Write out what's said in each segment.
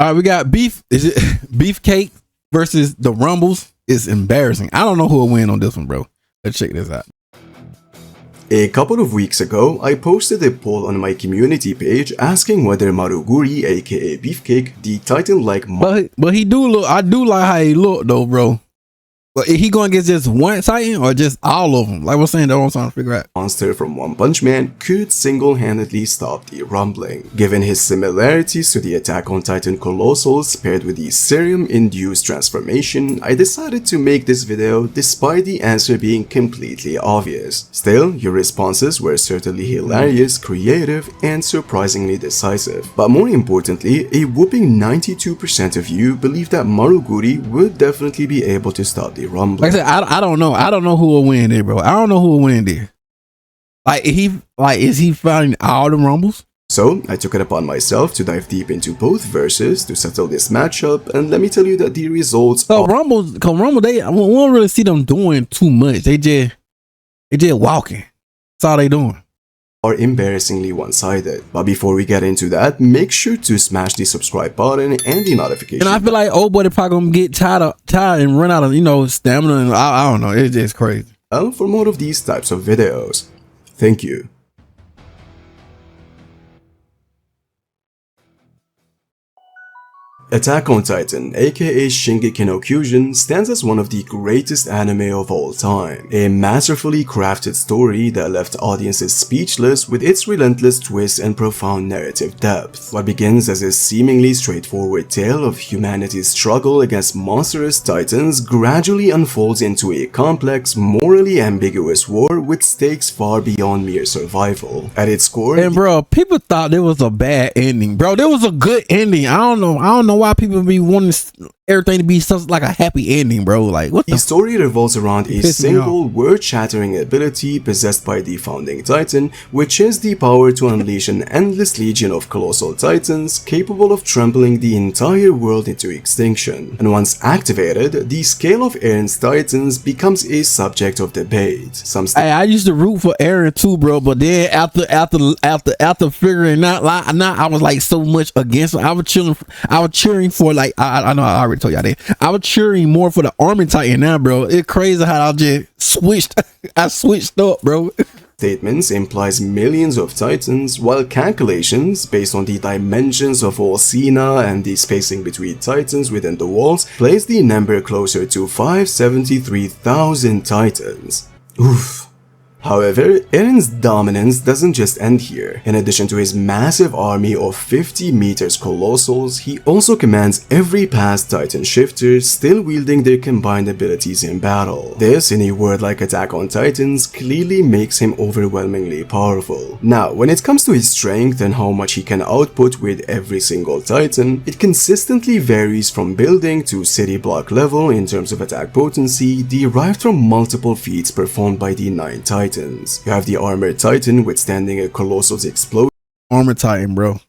All right, we got beef. Is it Beefcake versus the Rumbles? It's embarrassing. I don't know who will win on this one, bro. Let's check this out. A couple of weeks ago, I posted a poll on my community page asking whether Maruguri, aka Beefcake, the Titan-like but he do look. I do like how he look though, bro. But is he going against just one Titan or just all of them? Like we're saying, that's what I'm trying to figure out. monster from One Punch Man could single-handedly stop the rumbling. Given his similarities to the Attack on Titan Colossals paired with the serum-induced transformation, I decided to make this video despite the answer being completely obvious. Still, your responses were certainly hilarious, creative, and surprisingly decisive. But more importantly, a whooping 92% of you believe that Maruguri would definitely be able to stop the rumbling. Like I said, I don't know. I don't know who will win there, bro. I don't know who will win there. Is he fighting all the Rumbles? So, I took it upon myself to dive deep into both verses to settle this matchup, and let me tell you that the results So Rumble, we don't really see them doing too much. They just walking. That's all they doing. are embarrassingly one-sided. But before we get into that, make sure to smash the subscribe button and the notification And I feel like old boy probably gonna get tired and run out of stamina, and I don't know. It's just crazy. bell for more of these types of videos. Thank you. Attack on Titan, aka Shingeki no Kyojin, stands as one of the greatest anime of all time. A masterfully crafted story that left audiences speechless with its relentless twists and profound narrative depth. What begins as a seemingly straightforward tale of humanity's struggle against monstrous titans gradually unfolds into a complex, morally ambiguous war with stakes far beyond mere survival. At its core, And bro, people thought there was a bad ending. Bro, there was a good ending. I don't know why people be wanting everything to be such like a happy ending, bro. Like what the story revolves around a Pissing me single word-shattering ability possessed by the founding titan, which is the power to unleash an endless legion of colossal titans capable of trampling the entire world into extinction. And once activated, the scale of Eren's titans becomes a subject of debate. Hey, I used to root for Eren too, bro. But then after figuring out, I was like so much against him. I was cheering for like I know I already told y'all that. I was cheering more for the Army Titan now, bro. It's crazy how I just switched. I switched up, bro. Statements implies millions of titans, while calculations based on the dimensions of Olsina and the spacing between titans within the walls place the number closer to 573,000 titans. Oof. However, Eren's dominance doesn't just end here. In addition to his massive army of 50 meters colossals, he also commands every past Titan shifter, still wielding their combined abilities in battle. This, in a word like Attack on Titans, clearly makes him overwhelmingly powerful. Now, when it comes to his strength and how much he can output with every single Titan, it consistently varies from building to city block level in terms of attack potency, derived from multiple feats performed by the 9 Titans. You have the Armored Titan withstanding a Colossal's explosion. Armor Titan, bro.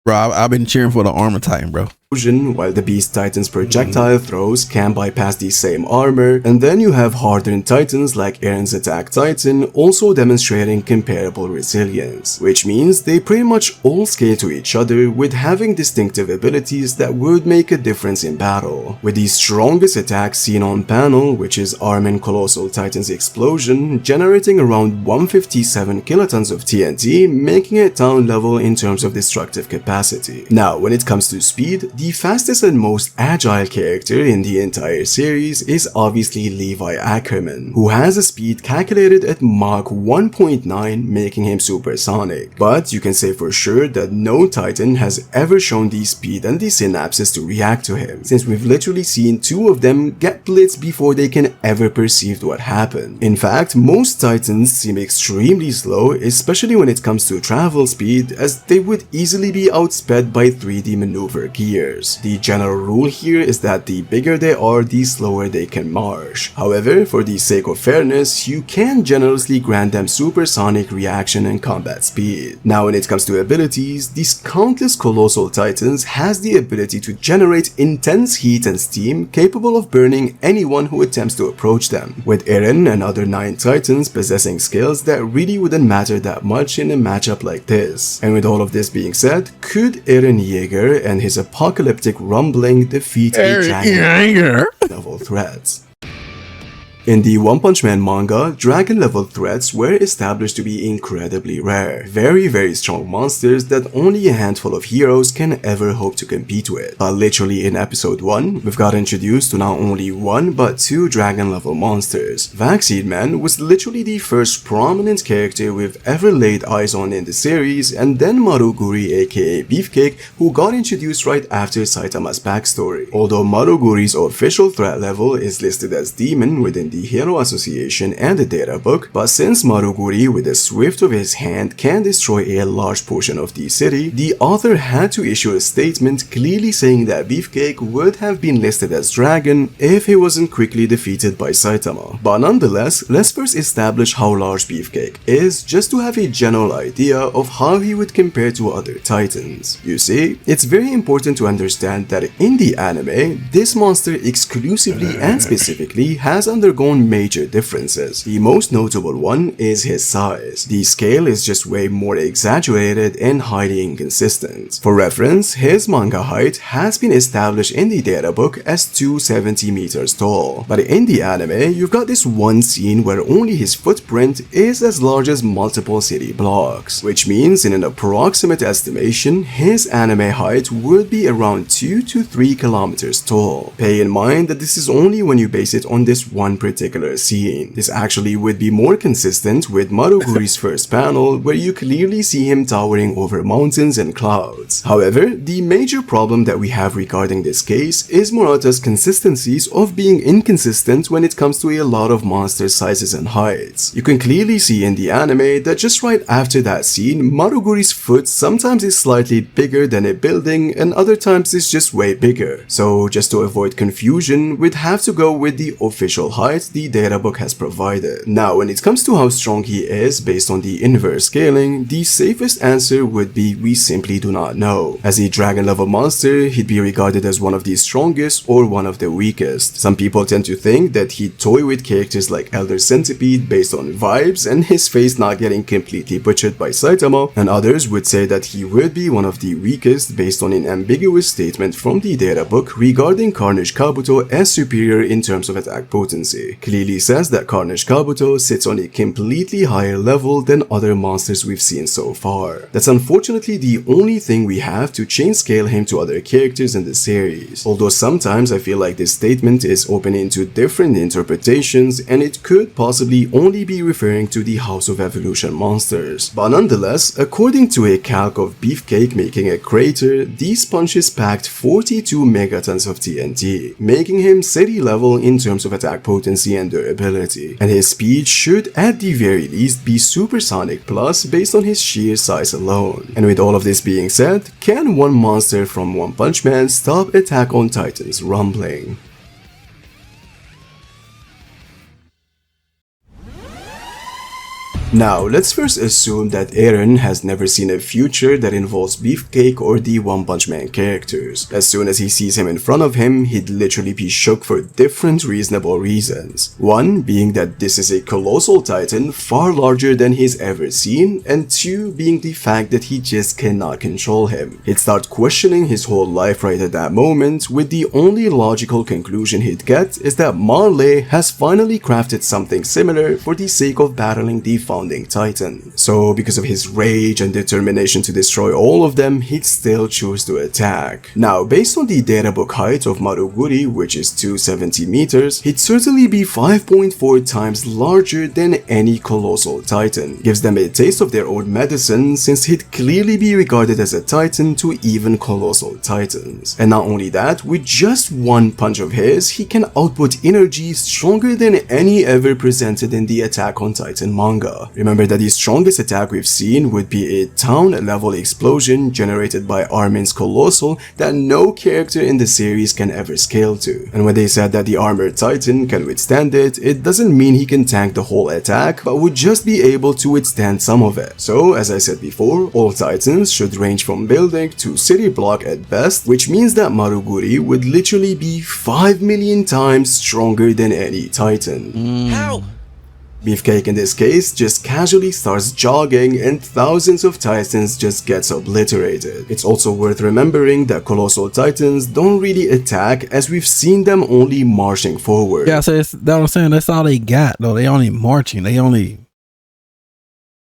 I've been cheering for the Armor Titan, bro. While the Beast Titan's projectile throws can bypass the same armor, and then you have hardened titans like Eren's Attack Titan also demonstrating comparable resilience, which means they pretty much all scale to each other with having distinctive abilities that would make a difference in battle. With the strongest attack seen on panel, which is Armin Colossal Titan's explosion, generating around 157 kilotons of TNT, making it town level in terms of destructive capacity. Now, when it comes to speed, the fastest and most agile character in the entire series is obviously Levi Ackerman, who has a speed calculated at Mach 1.9, making him supersonic. But you can say for sure that no Titan has ever shown the speed and the synapses to react to him, since we've literally seen 2 of them get blitzed before they can ever perceive what happened. In fact, most Titans seem extremely slow, especially when it comes to travel speed, as they would easily be outsped by 3D maneuver gear. The general rule here is that the bigger they are, the slower they can march. However, for the sake of fairness, you can generously grant them supersonic reaction and combat speed. Now, when it comes to abilities, these countless colossal titans has the ability to generate intense heat and steam capable of burning anyone who attempts to approach them, with Eren and other 9 titans possessing skills that really wouldn't matter that much in a matchup like this. And with all of this being said, could Eren Yeager and his apocalyptic rumbling defeat a dragon level threat? In the One Punch Man manga, dragon level threats were established to be incredibly rare, very strong monsters that only a handful of heroes can ever hope to compete with. But literally in episode 1, we've got introduced to not only 1 but 2 dragon level monsters. Vaccine Man was literally the first prominent character we've ever laid eyes on in the series, and then Maruguri aka Beefcake, who got introduced right after Saitama's backstory. Although Maruguri's official threat level is listed as Demon within the Hero Association and the data book, but since Maruguri with a swift of his hand can destroy a large portion of the city, the author had to issue a statement clearly saying that Beefcake would have been listed as Dragon if he wasn't quickly defeated by Saitama. But nonetheless, let's first establish how large Beefcake is, just to have a general idea of how he would compare to other titans. You see, it's very important to understand that in the anime, this monster exclusively and specifically has undergone major differences. The most notable one is his size. The scale is just way more exaggerated and highly inconsistent. For reference, his manga height has been established in the data book as 270 meters tall, but in the anime, you've got this one scene where only his footprint is as large as multiple city blocks, which means in an approximate estimation, his anime height would be around 2 to 3 kilometers tall. Pay in mind that this is only when you base it on this one particular scene. This actually would be more consistent with Maruguri's first panel, where you clearly see him towering over mountains and clouds. However, the major problem that we have regarding this case is Murata's consistencies of being inconsistent when it comes to a lot of monster sizes and heights. You can clearly see in the anime that just right after that scene, Maruguri's foot sometimes is slightly bigger than a building and other times is just way bigger. So just to avoid confusion, we'd have to go with the official height the data book has provided. Now, when it comes to how strong he is based on the inverse scaling, the safest answer would be we simply do not know. As a dragon level monster, he'd be regarded as one of the strongest or one of the weakest. Some people tend to think that he'd toy with characters like Elder Centipede based on vibes and his face not getting completely butchered by Saitama, and others would say that he would be one of the weakest based on an ambiguous statement from the data book regarding Carnage Kabuto as superior in terms of attack potency. Clearly says that Carnage Kabuto sits on a completely higher level than other monsters we've seen so far. That's unfortunately the only thing we have to chain scale him to other characters in the series. Although sometimes I feel like this statement is open into different interpretations and it could possibly only be referring to the House of Evolution monsters. But nonetheless, according to a calc of Beefcake making a crater, these punches packed 42 megatons of TNT, making him city level in terms of attack potency and durability, and his speed should at the very least be supersonic plus based on his sheer size alone. And with all of this being said, can one monster from One Punch Man stop Attack on Titan's rumbling? Now, let's first assume that Eren has never seen a future that involves Beefcake or the One Punch Man characters. As soon as he sees him in front of him, he'd literally be shook for different reasonable reasons. One being that this is a colossal titan far larger than he's ever seen, and two being the fact that he just cannot control him. He'd start questioning his whole life right at that moment, with the only logical conclusion he'd get is that Marley has finally crafted something similar for the sake of battling the founding titan. So because of his rage and determination to destroy all of them, he'd still choose to attack. Now, based on the data book height of Maruguri, which is 270 meters, he'd certainly be 5.4 times larger than any colossal titan. Gives them a taste of their own medicine, since he'd clearly be regarded as a titan to even colossal titans. And not only that, with just one punch of his, he can output energy stronger than any ever presented in the Attack on Titan manga. Remember that the strongest attack we've seen would be a town-level explosion generated by Armin's Colossal that no character in the series can ever scale to. And when they said that the Armored Titan can withstand it, it doesn't mean he can tank the whole attack, but would just be able to withstand some of it. So, as I said before, all Titans should range from building to city block at best, which means that Maruguri would literally be 5 million times stronger than any Titan. Help! Beefcake in this case just casually starts jogging and thousands of Titans just gets obliterated. It's also worth remembering that Colossal Titans don't really attack, as we've seen them only marching forward. Yeah, so that's what I'm saying. That's all they got though. They only marching. They only.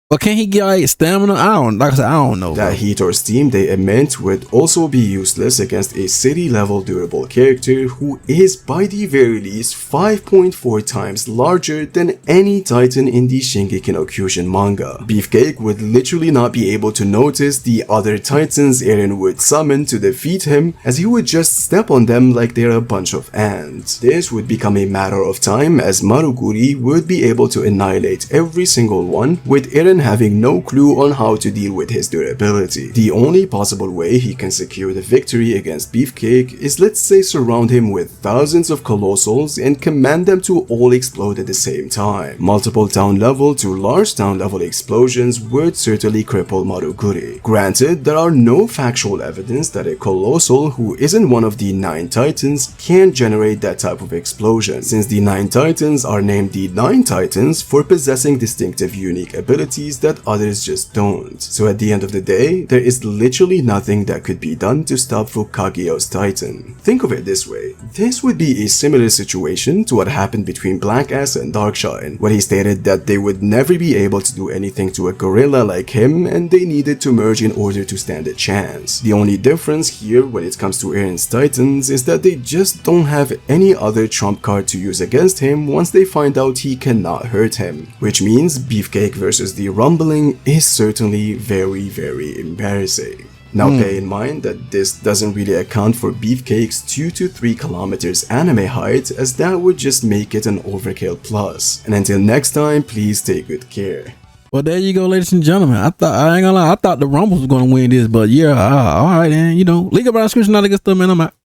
But can he get like stamina? Like I said, I don't know. That heat or steam they emit would also be useless against a city level durable character who is by the very least 5.4 times larger than any Titan in the Shingeki no Kyojin manga. Beefcake would literally not be able to notice the other Titans Eren would summon to defeat him, as he would just step on them like they're a bunch of ants. This would become a matter of time, as Maruguri would be able to annihilate every single one, with Eren having no clue on how to deal with his durability. The only possible way he can secure the victory against Beefcake is, let's say, surround him with thousands of Colossals and command them to all explode at the same time. Multiple town level to large town level explosions would certainly cripple Maruguri. Granted, there are no factual evidence that a Colossal who isn't one of the 9 Titans can generate that type of explosion, since the 9 Titans are named the 9 Titans for possessing distinctive unique abilities that others just don't. So at the end of the day, there is literally nothing that could be done to stop Fukageo's Titan. Think of it this way. This would be a similar situation to what happened between Black Ass and Darkshine, when he stated that they would never be able to do anything to a gorilla like him and they needed to merge in order to stand a chance. The only difference here when it comes to Eren's Titans is that they just don't have any other trump card to use against him once they find out he cannot hurt him. Which means Beefcake versus the Rumbling is certainly very, very embarrassing. Now pay in mind that this doesn't really account for Beefcake's 2 to 3 kilometers anime height, as that would just make it an overkill plus. And until next time, please take good care. Well, there you go, ladies and gentlemen. I ain't gonna lie, I thought the Rumble was gonna win this, but yeah, all right, then, leak up our description, all that good stuff, man. I'm out.